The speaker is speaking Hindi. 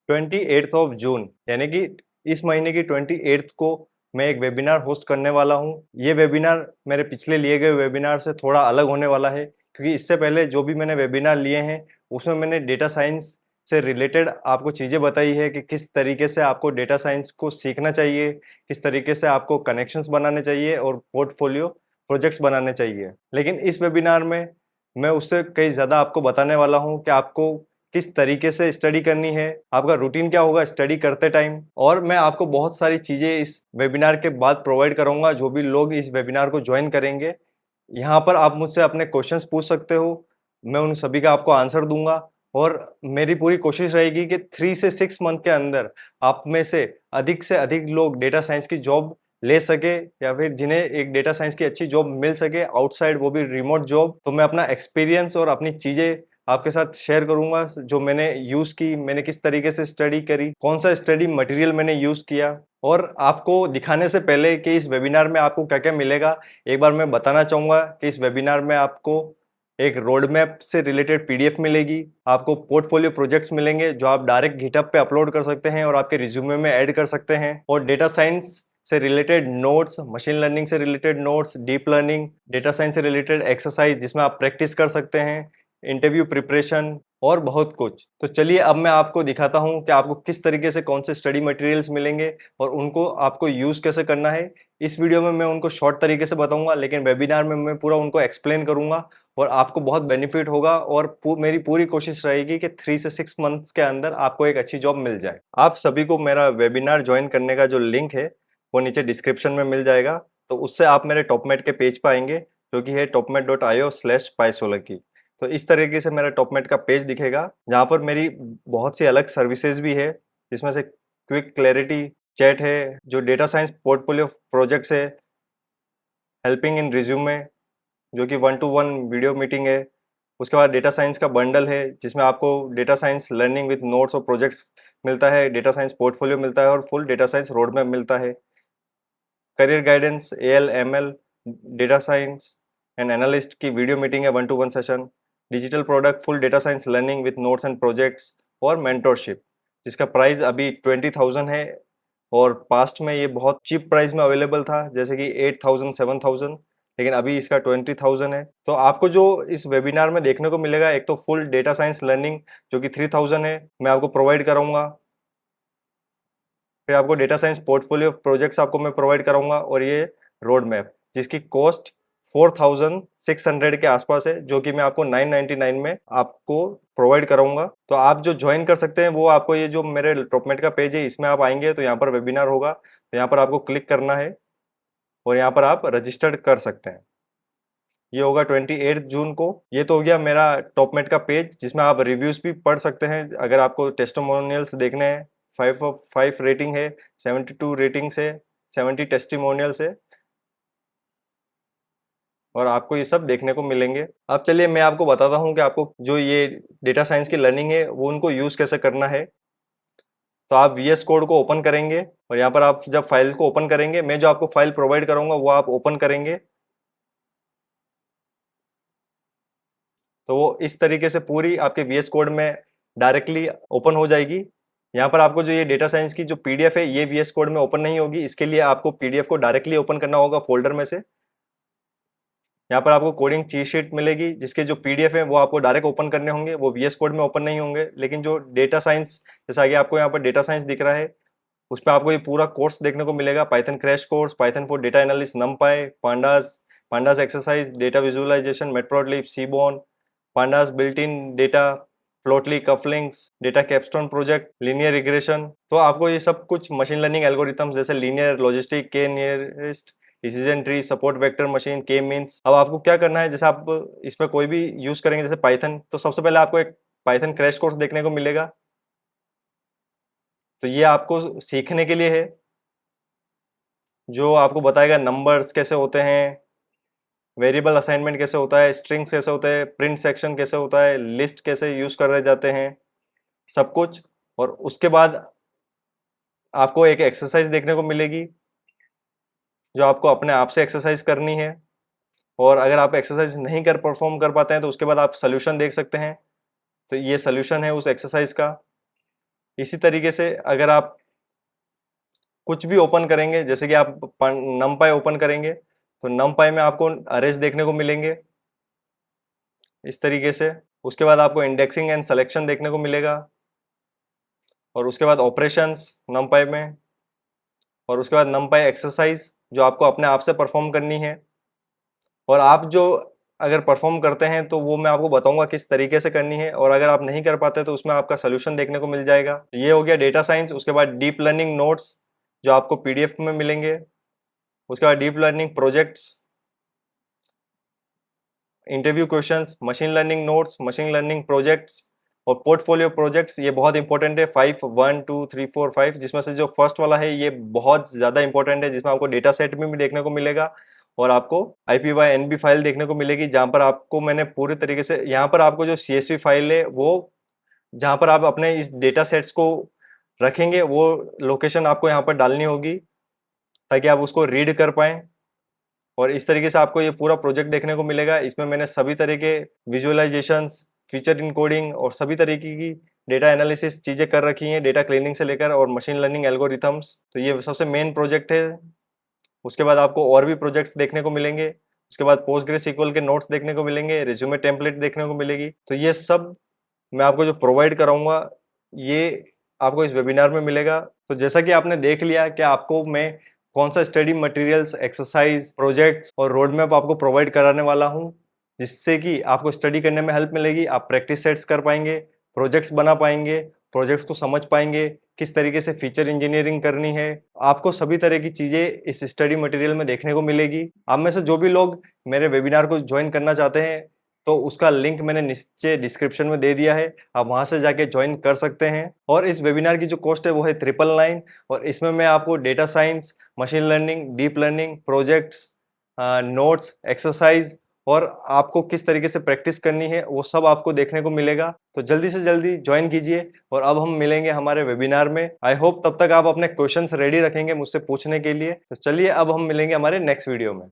28 जून यानी कि इस महीने की 28 को मैं एक वेबिनार होस्ट करने वाला हूँ। ये वेबिनार मेरे पिछले लिए गए वेबिनार से थोड़ा अलग होने वाला है, क्योंकि इससे पहले जो भी मैंने वेबिनार लिए हैं उसमें मैंने डेटा साइंस से रिलेटेड आपको चीज़ें बताई है कि किस तरीके से आपको डेटा साइंस को सीखना चाहिए, किस तरीके से आपको कनेक्शंस बनाने चाहिए और पोर्टफोलियो प्रोजेक्ट्स बनाने चाहिए। लेकिन इस वेबिनार में मैं उससे कहीं ज़्यादा आपको बताने वाला हूँ कि आपको किस तरीके से स्टडी करनी है, आपका रूटीन क्या होगा स्टडी करते टाइम, और मैं आपको बहुत सारी चीज़ें इस वेबिनार के बाद प्रोवाइड करूँगा। जो भी लोग इस वेबिनार को ज्वाइन करेंगे, यहाँ पर आप मुझसे अपने क्वेश्चंस पूछ सकते हो, मैं उन सभी का आपको आंसर दूंगा। और मेरी पूरी कोशिश रहेगी कि 3 से 6 मंथ के अंदर आप में से अधिक लोग डेटा साइंस की जॉब ले सके, या फिर जिन्हें एक डेटा साइंस की अच्छी जॉब मिल सके आउटसाइड, वो भी रिमोट जॉब। तो मैं अपना एक्सपीरियंस और अपनी चीज़ें आपके साथ शेयर करूंगा जो मैंने यूज़ की, मैंने किस तरीके से स्टडी करी, कौन सा स्टडी मटेरियल मैंने यूज़ किया। और आपको दिखाने से पहले कि इस वेबिनार में आपको क्या क्या मिलेगा, एक बार मैं बताना चाहूँगा कि इस वेबिनार में आपको एक रोड मैप से रिलेटेड पीडीएफ मिलेगी, आपको पोर्टफोलियो प्रोजेक्ट्स मिलेंगे जो आप डायरेक्ट गिटहब पे अपलोड कर सकते हैं और आपके रिज्यूमे में ऐड कर सकते हैं, और डेटा साइंस से रिलेटेड नोट्स, मशीन लर्निंग से related notes, deep learning, data science से रिलेटेड एक्सरसाइज जिसमें आप प्रैक्टिस कर सकते हैं, इंटरव्यू प्रिपरेशन और बहुत कुछ। तो चलिए अब मैं आपको दिखाता हूँ कि आपको किस तरीके से कौन से स्टडी मटेरियल्स मिलेंगे और उनको आपको यूज़ कैसे करना है। इस वीडियो में मैं उनको शॉर्ट तरीके से बताऊंगा, लेकिन वेबिनार में मैं पूरा उनको एक्सप्लेन करूंगा और आपको बहुत बेनिफिट होगा। और मेरी पूरी कोशिश रहेगी कि 3 से 6 मंथ्स के अंदर आपको एक अच्छी जॉब मिल जाए। आप सभी को मेरा वेबिनार ज्वाइन करने का जो लिंक है वो नीचे डिस्क्रिप्शन में मिल जाएगा। तो उससे आप मेरे टॉपमेट के पेज पर आएंगे, जो कि है topmed.io/पाइसोलकी। तो इस तरीके से मेरा टॉपमेट का पेज दिखेगा, जहाँ पर मेरी बहुत सी अलग सर्विसेज भी है, जिसमें से क्विक क्लैरिटी चैट है, जो डेटा साइंस पोर्टफोलियो प्रोजेक्ट्स है, हेल्पिंग इन रिज्यूमे जो कि 1-to-1 वीडियो मीटिंग है, उसके बाद डेटा साइंस का बंडल है जिसमें आपको data science learning with notes और प्रोजेक्ट्स मिलता है, डेटा साइंस पोर्टफोलियो मिलता है और full data science road map मिलता है, career guidance, AL ML, data science and analyst की वीडियो मीटिंग है 1-to-1 session, digital product, full data science learning with notes and projects और मेंटोरशिप, जिसका प्राइस अभी 20,000 है और पास्ट में ये बहुत चीप प्राइस में अवेलेबल था, जैसे कि 8,000 7,000, लेकिन अभी इसका 20,000 है। तो आपको जो इस वेबिनार में देखने को मिलेगा, एक तो फुल डेटा साइंस लर्निंग जो कि 3,000 है, मैं आपको प्रोवाइड कराऊंगा। फिर आपको डेटा साइंस पोर्टफोलियो प्रोजेक्ट्स आपको मैं प्रोवाइड कराऊंगा, और ये रोड मैप जिसकी कॉस्ट 4,600 के आसपास है, जो कि मैं आपको 999 में आपको प्रोवाइड कराऊंगा। तो आप जो ज्वाइन कर सकते हैं वो आपको ये जो मेरे टॉपमेट का पेज है इसमें आप आएंगे तो यहाँ पर वेबिनार होगा, तो यहाँ पर आपको क्लिक करना है और यहाँ पर आप रजिस्टर्ड कर सकते हैं। ये होगा 28 जून को। ये तो हो गया मेरा टॉपमेट का पेज, जिसमें आप रिव्यूज भी पढ़ सकते हैं अगर आपको टेस्टिमोनियल्स देखने हैं। 5/5 रेटिंग है, 72 रेटिंग्स है, 70 टेस्टिमोनियल्स है, और आपको ये सब देखने को मिलेंगे। अब चलिए मैं आपको बताता हूँ कि आपको जो ये डेटा साइंस की लर्निंग है वो उनको यूज़ कैसे करना है। तो आप VS कोड को ओपन करेंगे और यहाँ पर आप जब फाइल को ओपन करेंगे, मैं जो आपको फाइल प्रोवाइड करूँगा वो आप ओपन करेंगे, तो वो इस तरीके से पूरी आपके VS कोड में डायरेक्टली ओपन हो जाएगी। यहाँ पर आपको जो ये डेटा साइंस की जो PDF है ये VS कोड में ओपन नहीं होगी, इसके लिए आपको PDF को डायरेक्टली ओपन करना होगा फोल्डर में से। यहाँ पर आपको कोडिंग चीट शीट मिलेगी जिसके जो PDF है वो आपको डायरेक्ट ओपन करने होंगे, वो VS कोड में ओपन नहीं होंगे। लेकिन जो डेटा साइंस, जैसा कि आपको यहाँ पर डेटा साइंस दिख रहा है, उस पर आपको ये पूरा कोर्स देखने को मिलेगा। Python crash course, Python for data analyst, NumPy, pandas, pandas exercise, data visualisation, Matplotlib, Seaborn, pandas built in data, Plotly, cufflinks, data capstone project, linear regression. तो आपको ये सब कुछ मशीन लर्निंग एल्गोरिथम्स जैसे linear, logistic, K nearest, decision tree, support vector machine, K means. अब आपको क्या करना है, जैसे आप इसमें कोई भी यूज करेंगे जैसे पाइथन, तो सबसे पहले आपको एक पाइथन क्रैश कोर्स देखने को मिलेगा। तो ये आपको सीखने के लिए है, जो आपको बताएगा नंबर्स कैसे होते हैं, वेरिएबल असाइनमेंट कैसे होता है, स्ट्रिंग्स कैसे होते हैं, प्रिंट सेक्शन कैसे होता है, लिस्ट कैसे यूज करे जाते हैं, सब कुछ। और उसके बाद आपको एक एक्सरसाइज देखने को मिलेगी जो आपको अपने आप से एक्सरसाइज करनी है, और अगर आप एक्सरसाइज नहीं कर परफॉर्म कर पाते हैं तो उसके बाद आप सोल्यूशन देख सकते हैं। तो ये सोल्यूशन है उस एक्सरसाइज का। इसी तरीके से अगर आप कुछ भी ओपन करेंगे, जैसे कि आप नमपाई ओपन करेंगे तो नमपाई में आपको अरेज देखने को मिलेंगे इस तरीके से। उसके बाद आपको इंडेक्सिंग एंड सिलेक्शन देखने को मिलेगा, और उसके बाद ऑपरेशंस नमपाई में, और उसके बाद नमपाई एक्सरसाइज जो आपको अपने आप से परफॉर्म करनी है। और आप जो अगर परफॉर्म करते हैं तो वो मैं आपको बताऊंगा किस तरीके से करनी है, और अगर आप नहीं कर पाते तो उसमें आपका सोल्यूशन देखने को मिल जाएगा। ये हो गया डेटा साइंस। उसके बाद डीप लर्निंग नोट्स जो आपको पीडीएफ में मिलेंगे। उसके बाद deep learning projects, interview questions, machine learning notes, machine learning projects और पोर्टफोलियो प्रोजेक्ट्स। ये बहुत इंपॉर्टेंट है, 5 1 2 3 4 5, जिसमें से जो फर्स्ट वाला है ये बहुत ज़्यादा इंपॉर्टेंट है, जिसमें आपको डेटा सेट में भी देखने को मिलेगा और आपको IPY NB फाइल देखने को मिलेगी, जहाँ पर आपको मैंने पूरे तरीके से यहाँ पर आपको जो CSV फाइल है वो जहाँ पर आप अपने इस डेटा सेट्स को रखेंगे वो लोकेशन आपको यहाँ पर डालनी होगी ताकि आप उसको रीड कर पाएँ। और इस तरीके से आपको ये पूरा प्रोजेक्ट देखने को मिलेगा। इसमें मैंने सभी तरह के विजुअलाइजेशंस, फीचर इनकोडिंग और सभी तरीके की डेटा एनालिसिस चीज़ें कर रखी हैं, डेटा क्लीनिंग से लेकर और मशीन लर्निंग एल्गोरिथम्स। तो ये सबसे मेन प्रोजेक्ट है। उसके बाद आपको और भी प्रोजेक्ट्स देखने को मिलेंगे। उसके बाद पोस्टग्रेसक्यूएल के नोट्स देखने को मिलेंगे, रिज्यूमे टेम्पलेट देखने को मिलेगी। तो ये सब मैं आपको जो प्रोवाइड कराऊंगा ये आपको इस वेबिनार में मिलेगा। तो जैसा कि आपने देख लिया कि आपको मैं कौन सा स्टडी मटेरियल्स, एक्सरसाइज, प्रोजेक्ट्स और रोड मैप आपको प्रोवाइड कराने वाला हूं, जिससे कि आपको स्टडी करने में हेल्प मिलेगी। आप प्रैक्टिस सेट्स कर पाएंगे, प्रोजेक्ट्स बना पाएंगे, प्रोजेक्ट्स को समझ पाएंगे, किस तरीके से फीचर इंजीनियरिंग करनी है। आपको सभी तरह की चीज़ें इस स्टडी मटेरियल में देखने को मिलेगी। आप में से जो भी लोग मेरे वेबिनार को ज्वाइन करना चाहते हैं तो उसका लिंक मैंने नीचे डिस्क्रिप्शन में दे दिया है, आप वहां से जाके ज्वाइन कर सकते हैं। और इस वेबिनार की जो कॉस्ट है वो है 999, और इसमें मैं आपको data science, machine learning, deep learning, projects, notes, exercise और आपको किस तरीके से प्रैक्टिस करनी है वो सब आपको देखने को मिलेगा। तो जल्दी से जल्दी ज्वाइन कीजिए, और अब हम मिलेंगे हमारे वेबिनार में। आई होप तब तक आप अपने क्वेश्चंस रेडी रखेंगे मुझसे पूछने के लिए। तो चलिए अब हम मिलेंगे हमारे नेक्स्ट वीडियो में।